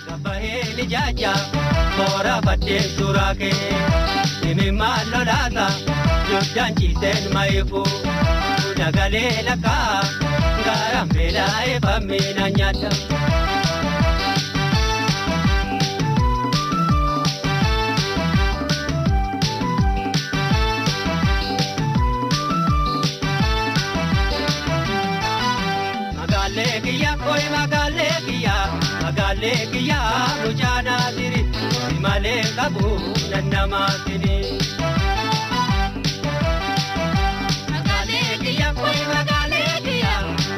Gabaheli jaja, kora bate surake, imi malolata, jodan chiten maifu, udagale laka, garambela epamina nyata. Magalekiya mujana diri male kabu nannama kini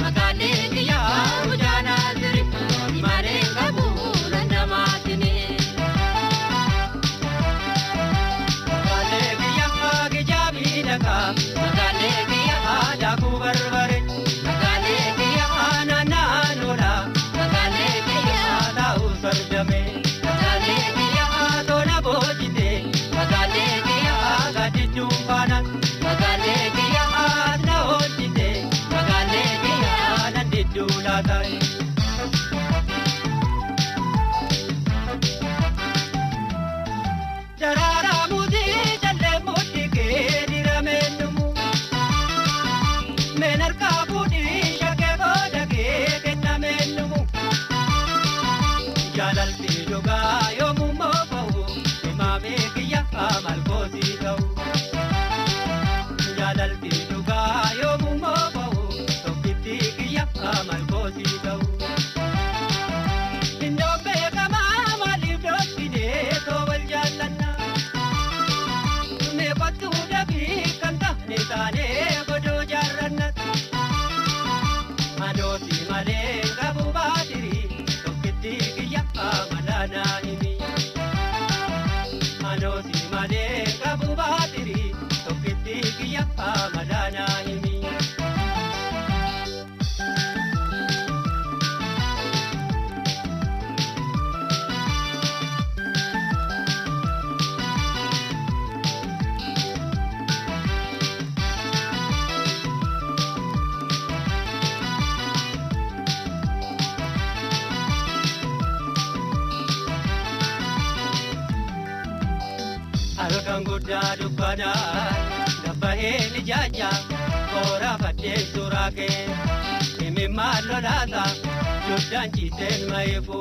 Magalekiya mujana diri male kabu nannama kini Magalekiya gijabi daka Magalekiya daku barbare Magalekiya nananola Sardame, Magalekiya dona bojite, Magalekiya gadi chumpana, Magalekiya na ojite, Magalekiya nandi chulatai. Jarara mudi jalle mudi ke diramenumu, mener kabudi shake bodage kenamenumu. Jalalti juga yo mummo bau imame kiya amal kosi tau Jalalti juga yo mummo bau tokiti kiya amal kosi tau Indo be kama mali dotine to wal jalanna me patu dabi kanta ne tane bodo jarannat Manoti male gabu badiri Amalana imi Manosi male kabu batiri Tokiti kiya amalana imi Alkan gudda dubbana Gabaheli jaja Kora bate surake Imi malolata Jodan chiten maifu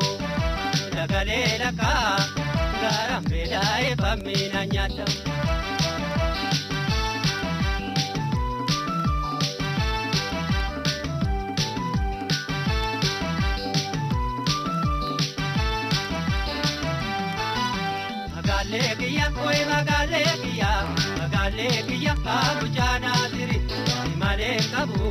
Dagale laka Garambela epamina nyata Magalekiya, kabu jana diri, male kabu